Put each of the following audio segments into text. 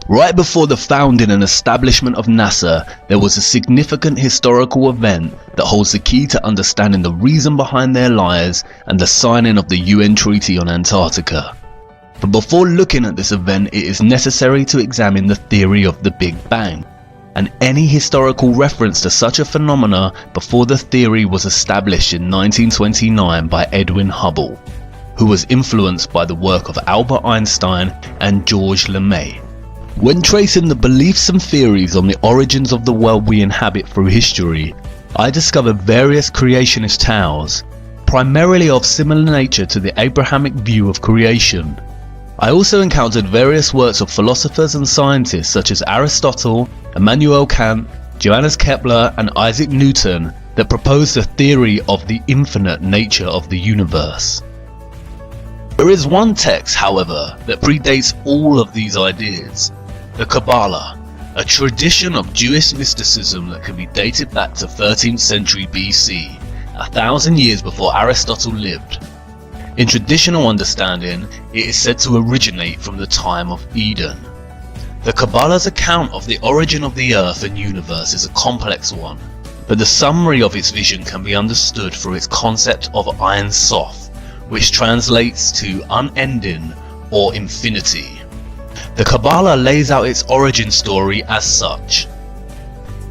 Right before the founding and establishment of NASA, there was a significant historical event that holds the key to understanding the reason behind their lies and the signing of the UN Treaty on Antarctica. But before looking at this event, it is necessary to examine the theory of the Big Bang, and any historical reference to such a phenomena before the theory was established in 1929 by Edwin Hubble, who was influenced by the work of Albert Einstein and Georges Lemay. When tracing the beliefs and theories on the origins of the world we inhabit through history, I discovered various creationist tales, primarily of similar nature to the Abrahamic view of creation. I also encountered various works of philosophers and scientists such as Aristotle, Immanuel Kant, Johannes Kepler and Isaac Newton that proposed a theory of the infinite nature of the universe. There is one text, however, that predates all of these ideas. The Kabbalah, a tradition of Jewish mysticism that can be dated back to 13th century BC, 1,000 years before Aristotle lived. In traditional understanding, it is said to originate from the time of Eden. The Kabbalah's account of the origin of the earth and universe is a complex one, but the summary of its vision can be understood through its concept of Ein Sof, which translates to unending or infinity. The Kabbalah lays out its origin story as such.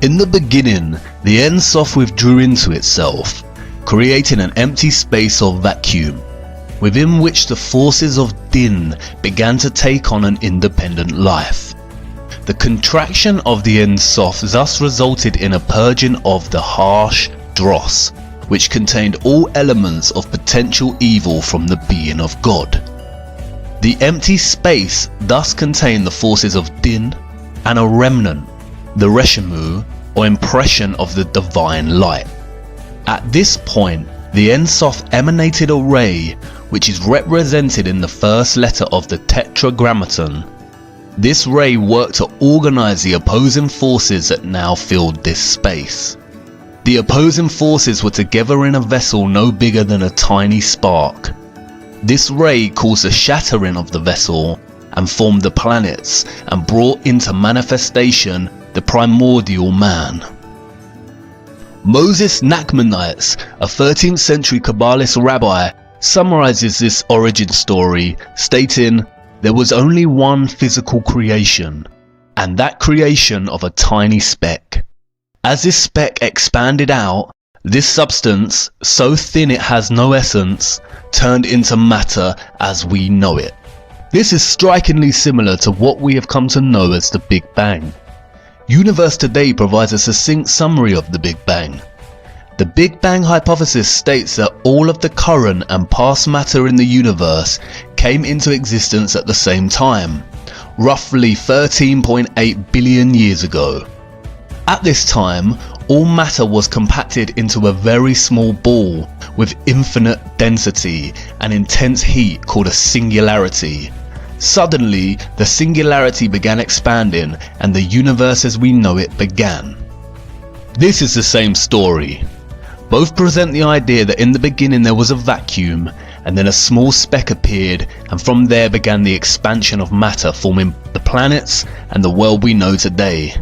In the beginning, the Ein Sof withdrew into itself, creating an empty space or vacuum, within which the forces of Din began to take on an independent life. The contraction of the Ein Sof thus resulted in a purging of the harsh dross, which contained all elements of potential evil from the being of God. The empty space thus contained the forces of Din and a remnant, the Reshimu, or impression of the divine light. At this point, the Ein Sof emanated a ray, which is represented in the first letter of the Tetragrammaton. This ray worked to organize the opposing forces that now filled this space. The opposing forces were together in a vessel no bigger than a tiny spark. This ray caused the shattering of the vessel and formed the planets and brought into manifestation the primordial man. Moses Nachmanides, a 13th century Kabbalist rabbi, summarizes this origin story, stating, "There was only one physical creation, and that creation of a tiny speck. As this speck expanded out, this substance, so thin it has no essence, turned into matter as we know it." This is strikingly similar to what we have come to know as the Big Bang. Universe Today provides a succinct summary of the Big Bang. The Big Bang hypothesis states that all of the current and past matter in the universe came into existence at the same time, roughly 13.8 billion years ago. At this time, all matter was compacted into a very small ball with infinite density and intense heat called a singularity. Suddenly, the singularity began expanding and the universe as we know it began. This is the same story. Both present the idea that in the beginning there was a vacuum and then a small speck appeared, and from there began the expansion of matter, forming the planets and the world we know today.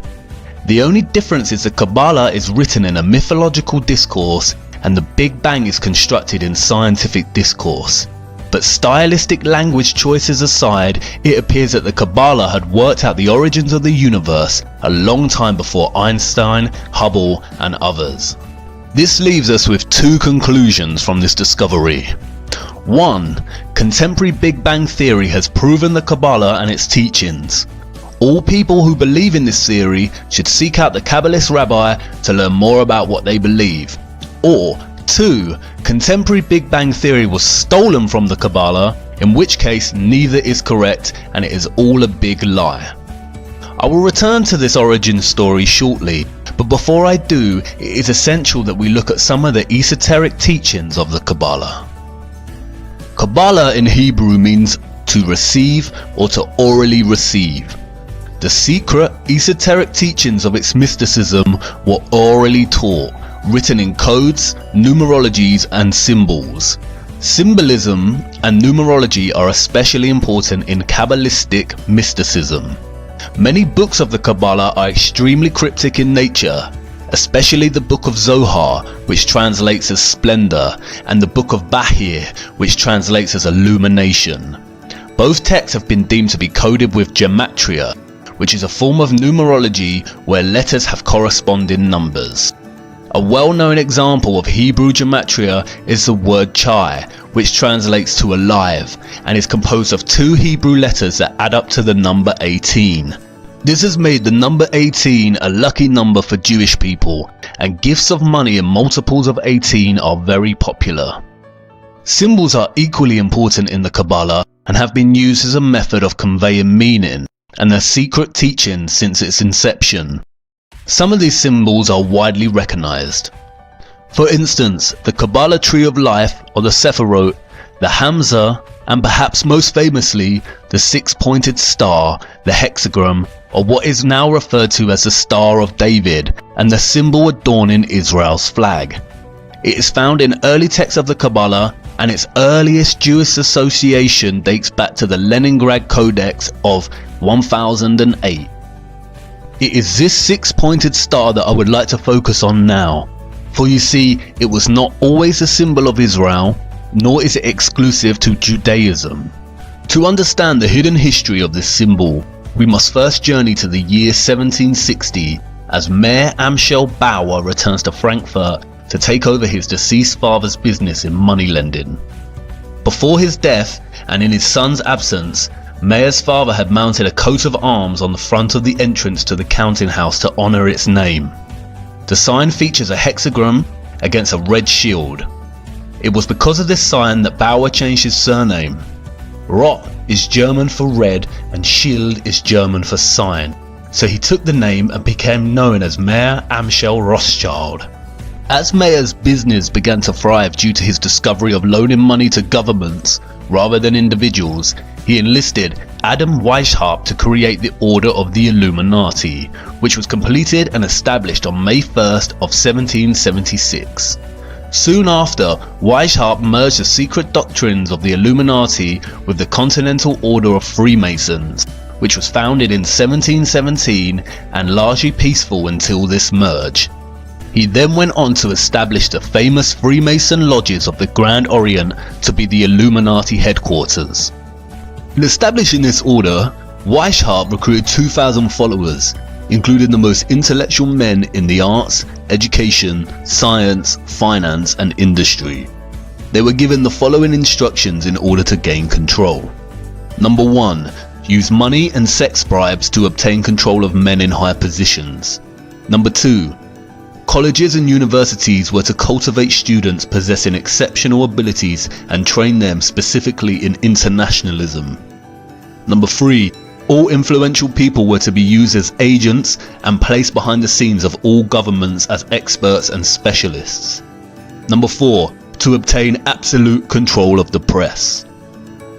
The only difference is the Kabbalah is written in a mythological discourse and the Big Bang is constructed in scientific discourse. But stylistic language choices aside, it appears that the Kabbalah had worked out the origins of the universe a long time before Einstein, Hubble and others. This leaves us with two conclusions from this discovery. 1. Contemporary Big Bang theory has proven the Kabbalah and its teachings. All people who believe in this theory should seek out the Kabbalist rabbi to learn more about what they believe. Or 2. Contemporary Big Bang theory was stolen from the Kabbalah, in which case neither is correct and it is all a big lie. I will return to this origin story shortly, but before I do, it is essential that we look at some of the esoteric teachings of the Kabbalah. Kabbalah in Hebrew means to receive or to orally receive. The secret, esoteric teachings of its mysticism were orally taught, written in codes, numerologies and symbols. Symbolism and numerology are especially important in Kabbalistic mysticism. Many books of the Kabbalah are extremely cryptic in nature, especially the Book of Zohar, which translates as splendor, and the Book of Bahir, which translates as illumination. Both texts have been deemed to be coded with gematria, which is a form of numerology where letters have corresponding numbers. A well-known example of Hebrew gematria is the word chai, which translates to alive, and is composed of 2 Hebrew letters that add up to the number 18. This has made the number 18 a lucky number for Jewish people, and gifts of money in multiples of 18 are very popular. Symbols are equally important in the Kabbalah and have been used as a method of conveying meaning and a secret teaching since its inception. Some of these symbols are widely recognized. For instance, the Kabbalah Tree of Life, or the Sephirot, the Hamza, and perhaps most famously, the 6-pointed star, the hexagram, or what is now referred to as the Star of David, and the symbol adorning Israel's flag. It is found in early texts of the Kabbalah, and its earliest Jewish association dates back to the Leningrad Codex of 1008. It is this 6-pointed star that I would like to focus on now, for you see, it was not always a symbol of Israel, nor is it exclusive to Judaism. To understand the hidden history of this symbol, we must first journey to the year 1760 as Mayor Amschel Bauer returns to Frankfurt to take over his deceased father's business in moneylending. Before his death and in his son's absence, Mayer's father had mounted a coat of arms on the front of the entrance to the counting house to honour its name. The sign features a hexagram against a red shield. It was because of this sign that Bauer changed his surname. Rot is German for red and Schild is German for sign, so he took the name and became known as Mayer Amschel Rothschild. As Mayer's business began to thrive due to his discovery of loaning money to governments rather than individuals, he enlisted Adam Weishaupt to create the Order of the Illuminati, which was completed and established on May 1st of 1776. Soon after, Weishaupt merged the secret doctrines of the Illuminati with the Continental Order of Freemasons, which was founded in 1717 and largely peaceful until this merge. He then went on to establish the famous Freemason lodges of the Grand Orient to be the Illuminati headquarters. In establishing this order, Weishaupt recruited 2,000 followers, including the most intellectual men in the arts, education, science, finance and industry. They were given the following instructions in order to gain control. Number 1. Use money and sex bribes to obtain control of men in high positions. Number 2. Colleges and universities were to cultivate students possessing exceptional abilities and train them specifically in internationalism. Number 3. All influential people were to be used as agents and placed behind the scenes of all governments as experts and specialists. Number 4. To obtain absolute control of the press.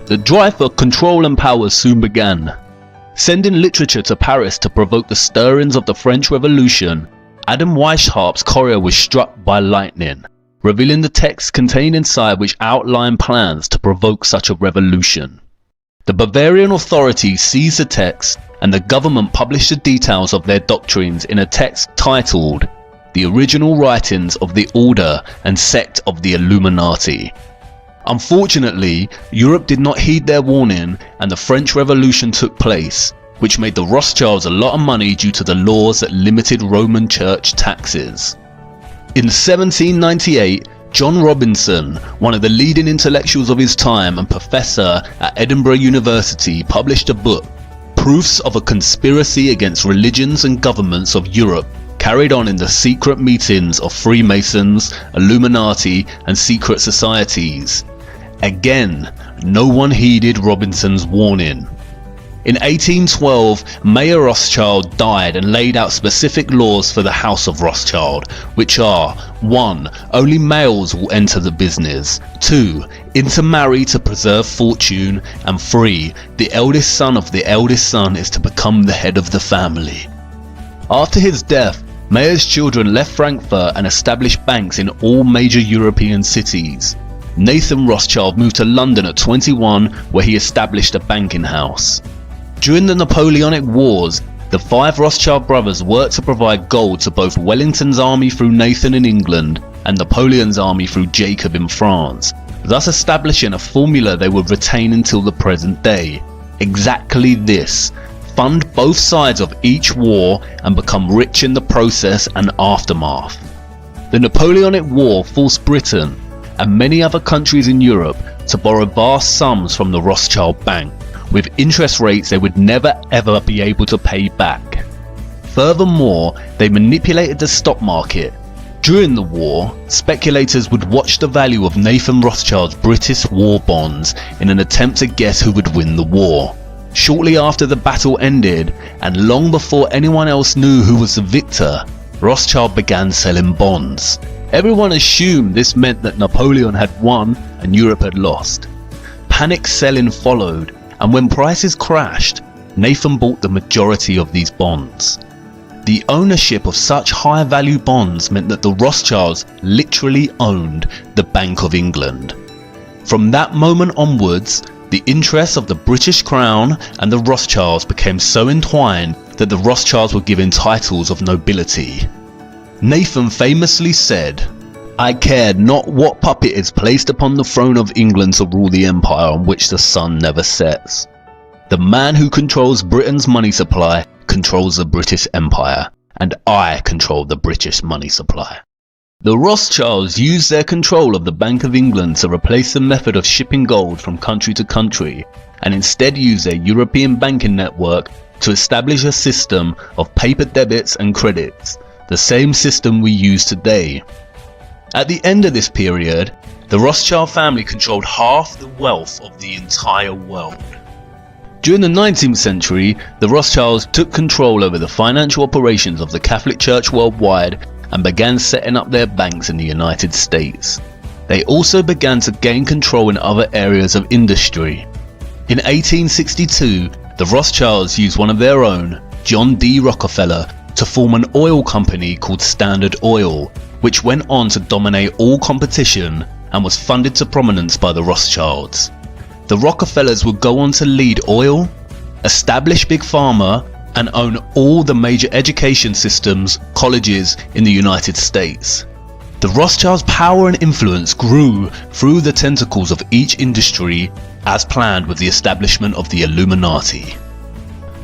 The drive for control and power soon began. Sending literature to Paris to provoke the stirrings of the French Revolution, Adam Weishaupt's courier was struck by lightning, revealing the text contained inside which outlined plans to provoke such a revolution. The Bavarian authorities seized the text and the government published the details of their doctrines in a text titled The Original Writings of the Order and Sect of the Illuminati. Unfortunately, Europe did not heed their warning and the French Revolution took place, which made the Rothschilds a lot of money due to the laws that limited Roman Church taxes. In 1798, John Robinson, one of the leading intellectuals of his time and professor at Edinburgh University, published a book, Proofs of a Conspiracy Against Religions and Governments of Europe, carried on in the secret meetings of Freemasons, Illuminati and secret societies. Again, no one heeded Robinson's warning. In 1812, Mayer Rothschild died and laid out specific laws for the House of Rothschild, which are 1. Only males will enter the business, 2. Intermarry to preserve fortune, and 3. The eldest son of the eldest son is to become the head of the family. After his death, Mayer's children left Frankfurt and established banks in all major European cities. Nathan Rothschild moved to London at 21, where he established a banking house. During the Napoleonic Wars, the 5 Rothschild brothers worked to provide gold to both Wellington's army through Nathan in England and Napoleon's army through Jacob in France, thus establishing a formula they would retain until the present day. Exactly this: fund both sides of each war and become rich in the process and aftermath. The Napoleonic War forced Britain and many other countries in Europe to borrow vast sums from the Rothschild Bank, with interest rates they would never ever be able to pay back. Furthermore, they manipulated the stock market. During the war, speculators would watch the value of Nathan Rothschild's British war bonds in an attempt to guess who would win the war. Shortly after the battle ended, and long before anyone else knew who was the victor, Rothschild began selling bonds. Everyone assumed this meant that Napoleon had won and Europe had lost. Panic selling followed, and when prices crashed, Nathan bought the majority of these bonds. The ownership of such high value bonds meant that the Rothschilds literally owned the Bank of England. From that moment onwards, the interests of the British Crown and the Rothschilds became so entwined that the Rothschilds were given titles of nobility. Nathan famously said, "I cared not what puppet is placed upon the throne of England to rule the empire on which the sun never sets. The man who controls Britain's money supply controls the British Empire, and I control the British money supply." The Rothschilds used their control of the Bank of England to replace the method of shipping gold from country to country, and instead used their European banking network to establish a system of paper debits and credits, the same system we use today. At the end of this period, the Rothschild family controlled half the wealth of the entire world. During the 19th century, the Rothschilds took control over the financial operations of the Catholic Church worldwide and began setting up their banks in the United States. They also began to gain control in other areas of industry. In 1862, the Rothschilds used one of their own, John D. Rockefeller, to form an oil company called Standard Oil, which went on to dominate all competition and was funded to prominence by the Rothschilds. The Rockefellers would go on to lead oil, establish Big Pharma, and own all the major education systems, colleges in the United States. The Rothschilds' power and influence grew through the tentacles of each industry as planned with the establishment of the Illuminati.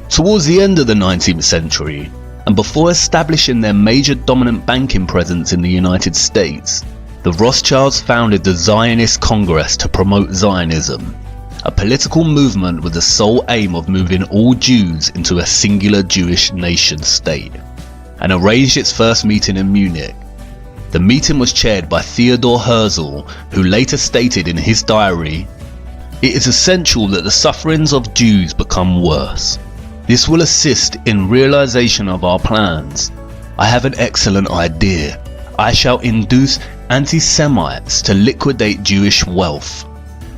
Towards the end of the 19th century, and before establishing their major dominant banking presence in the United States, the Rothschilds founded the Zionist Congress to promote Zionism, a political movement with the sole aim of moving all Jews into a singular Jewish nation state, and arranged its first meeting in Munich. The meeting was chaired by Theodor Herzl, who later stated in his diary, "It is essential that the sufferings of Jews become worse. This will assist in realization of our plans. I have an excellent idea. I shall induce anti-Semites to liquidate Jewish wealth.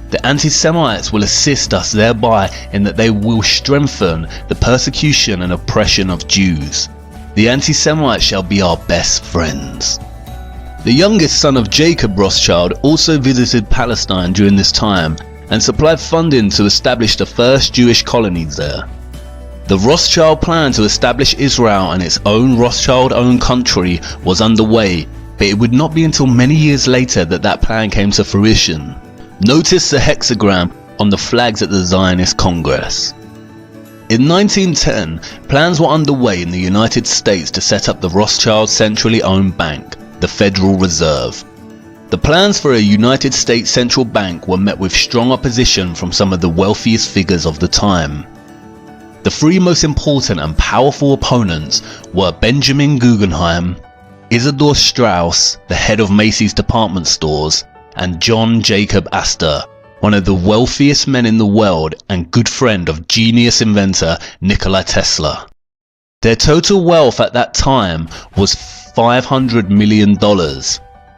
The anti-Semites will assist us thereby in that they will strengthen the persecution and oppression of Jews. The anti-Semites shall be our best friends." The youngest son of Jacob Rothschild also visited Palestine during this time and supplied funding to establish the first Jewish colonies there. The Rothschild plan to establish Israel and its own Rothschild-owned country was underway, but it would not be until many years later that that plan came to fruition. Notice the hexagram on the flags at the Zionist Congress. In 1910, plans were underway in the United States to set up the Rothschild centrally owned bank, the Federal Reserve. The plans for a United States central bank were met with strong opposition from some of the wealthiest figures of the time. The three most important and powerful opponents were Benjamin Guggenheim, Isidor Straus, the head of Macy's department stores, and John Jacob Astor, one of the wealthiest men in the world and good friend of genius inventor Nikola Tesla. Their total wealth at that time was $500 million.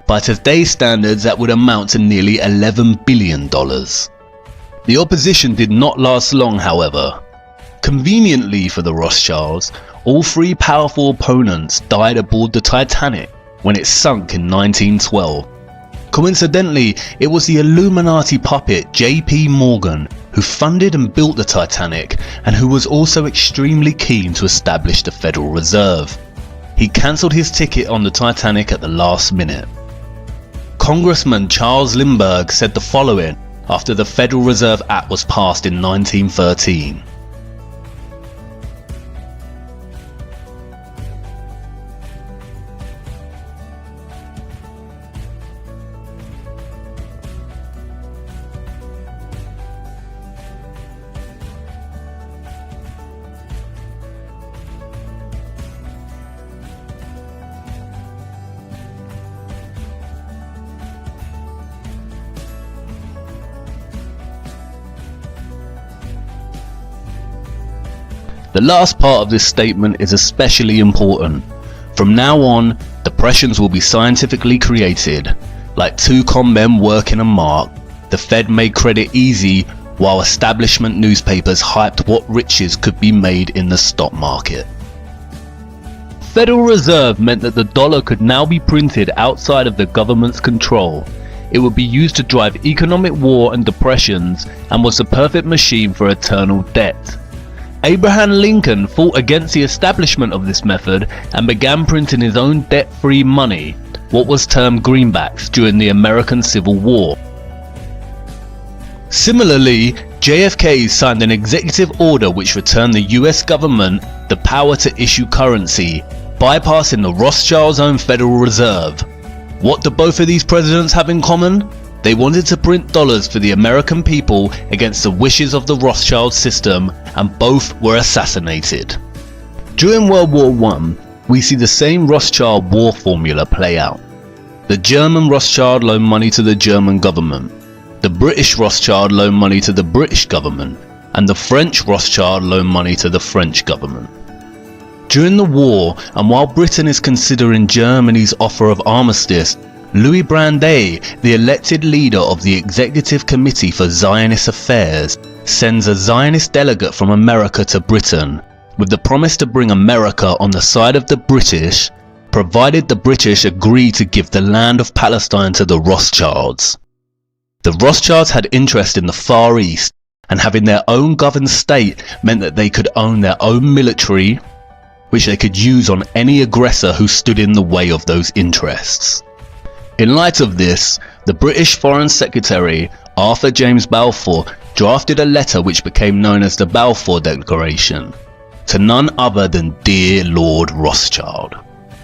By today's standards, that would amount to nearly $11 billion. The opposition did not last long, however. Conveniently for the Rothschilds, all three powerful opponents died aboard the Titanic when it sunk in 1912. Coincidentally, it was the Illuminati puppet J.P. Morgan who funded and built the Titanic, and who was also extremely keen to establish the Federal Reserve. He cancelled his ticket on the Titanic at the last minute. Congressman Charles Lindbergh said the following after the Federal Reserve Act was passed in 1913. The last part of this statement is especially important. From now on, depressions will be scientifically created. Like two con men working a mark, the Fed made credit easy while establishment newspapers hyped what riches could be made in the stock market. Federal Reserve meant that the dollar could now be printed outside of the government's control. It would be used to drive economic war and depressions, and was the perfect machine for eternal debt. Abraham Lincoln fought against the establishment of this method and began printing his own debt-free money, what was termed greenbacks, during the American Civil War. Similarly, JFK signed an executive order which returned the US government the power to issue currency, bypassing the Rothschilds' Federal Reserve. What do both of these presidents have in common? They wanted to print dollars for the American people against the wishes of the Rothschild system, and both were assassinated. During World War I, we see the same Rothschild war formula play out. The German Rothschild loaned money to the German government, the British Rothschild loaned money to the British government, and the French Rothschild loaned money to the French government. During the war, and while Britain is considering Germany's offer of armistice, Louis Brandeis, the elected leader of the Executive Committee for Zionist Affairs, sends a Zionist delegate from America to Britain, with the promise to bring America on the side of the British, provided the British agree to give the land of Palestine to the Rothschilds. The Rothschilds had interest in the Far East, and having their own governed state meant that they could own their own military, which they could use on any aggressor who stood in the way of those interests. In light of this, the British Foreign Secretary, Arthur James Balfour, drafted a letter which became known as the Balfour Declaration, to none other than dear Lord Rothschild.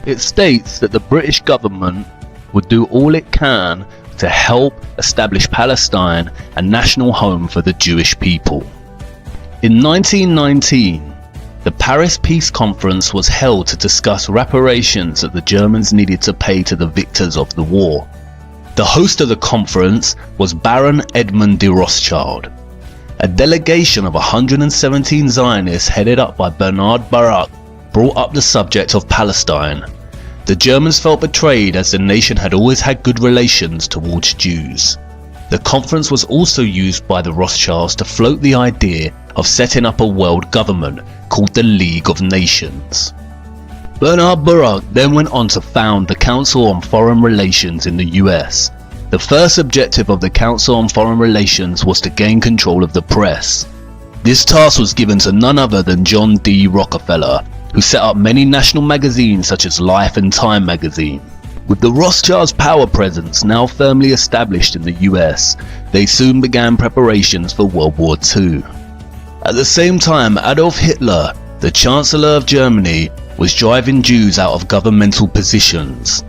It states that the British government would do all it can to help establish Palestine a national home for the Jewish people. In 1919, the Paris Peace Conference was held to discuss reparations that the Germans needed to pay to the victors of the war. The host of the conference was Baron Edmund de Rothschild. A delegation of 117 Zionists headed up by Bernard Baruch brought up the subject of Palestine. The Germans felt betrayed as the nation had always had good relations towards Jews. The conference was also used by the Rothschilds to float the idea of setting up a world government called the League of Nations. Bernard Baruch then went on to found the Council on Foreign Relations in the US. The first objective of the Council on Foreign Relations was to gain control of the press. This task was given to none other than John D. Rockefeller, who set up many national magazines such as Life and Time magazine. With the Rothschilds' power presence now firmly established in the US, they soon began preparations for World War II. At the same time, Adolf Hitler, the Chancellor of Germany, was driving Jews out of governmental positions.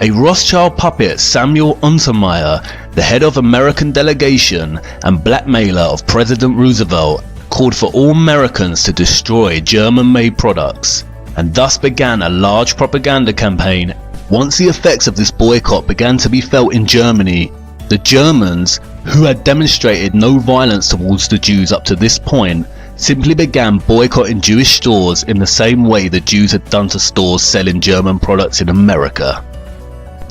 A Rothschild puppet, Samuel Untermyer, the head of American delegation and blackmailer of President Roosevelt, called for all Americans to destroy German-made products, and thus began a large propaganda campaign. Once the effects of this boycott began to be felt in Germany, the Germans, who had demonstrated no violence towards the Jews up to this point, simply began boycotting Jewish stores in the same way the Jews had done to stores selling German products in America.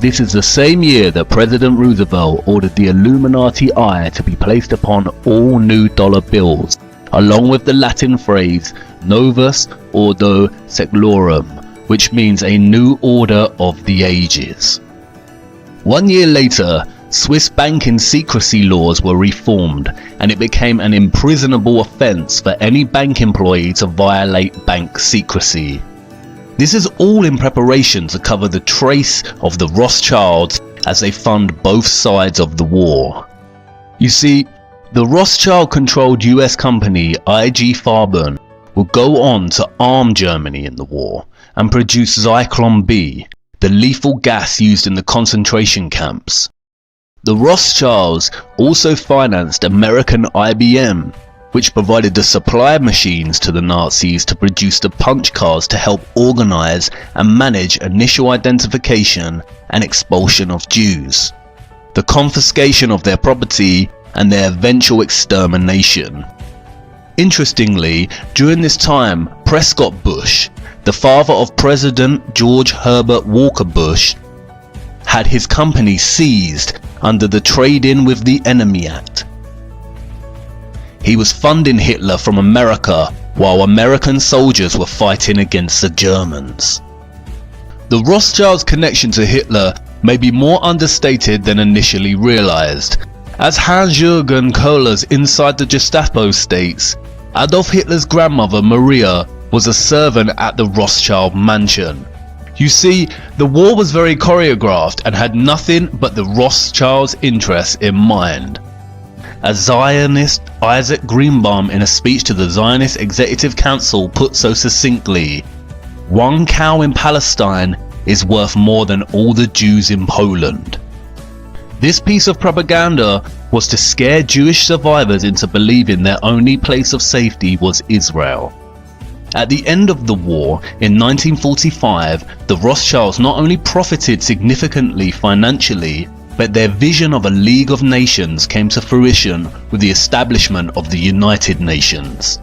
This is the same year that President Roosevelt ordered the Illuminati eye to be placed upon all new dollar bills, along with the Latin phrase Novus Ordo Seclorum, which means a new order of the ages. 1 year later, Swiss banking secrecy laws were reformed, and it became an imprisonable offence for any bank employee to violate bank secrecy. This is all in preparation to cover the trace of the Rothschilds as they fund both sides of the war. You see, the Rothschild-controlled US company IG Farben would go on to arm Germany in the war and produce Zyklon B, the lethal gas used in the concentration camps. The Rothschilds also financed American IBM, which provided the supply machines to the Nazis to produce the punch cards to help organize and manage initial identification and expulsion of Jews, the confiscation of their property, and their eventual extermination. Interestingly, during this time, Prescott Bush, the father of President George Herbert Walker Bush, had his company seized under the Trade-in with the Enemy Act. He was funding Hitler from America while American soldiers were fighting against the Germans. The Rothschilds' connection to Hitler may be more understated than initially realized. As Hans-Jürgen Kohler's Inside the Gestapo states, Adolf Hitler's grandmother Maria was a servant at the Rothschild mansion. You see, the war was very choreographed and had nothing but the Rothschilds' interests in mind. As Zionist Isaac Greenbaum in a speech to the Zionist Executive Council put so succinctly, "One cow in Palestine is worth more than all the Jews in Poland." This piece of propaganda was to scare Jewish survivors into believing their only place of safety was Israel. At the end of the war, in 1945, the Rothschilds not only profited significantly financially, but their vision of a League of Nations came to fruition with the establishment of the United Nations.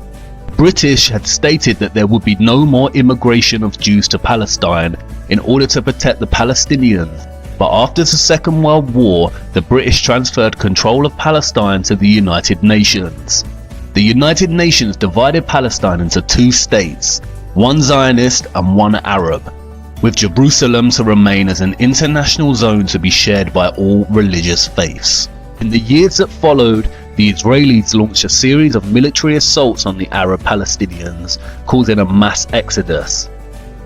British had stated that there would be no more immigration of Jews to Palestine in order to protect the Palestinians, but after the Second World War, the British transferred control of Palestine to the United Nations. The United Nations divided Palestine into two states, one Zionist and one Arab, with Jerusalem to remain as an international zone to be shared by all religious faiths. In the years that followed, the Israelis launched a series of military assaults on the Arab Palestinians, causing a mass exodus.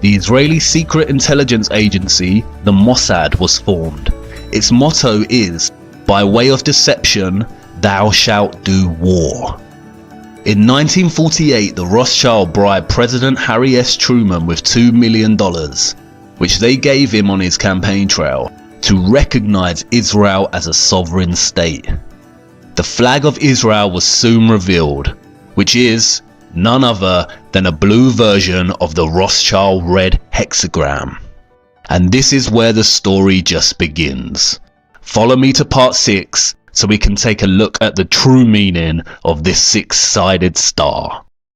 The Israeli secret intelligence agency, the Mossad, was formed. Its motto is, "By way of deception, thou shalt do war." In 1948, the Rothschild bribed President Harry S. Truman with $2 million, which they gave him on his campaign trail, to recognize Israel as a sovereign state. The flag of Israel was soon revealed, which is none other than a blue version of the Rothschild red hexagram. And this is where the story just begins. Follow me to part 6 so we can take a look at the true meaning of this 6-sided star.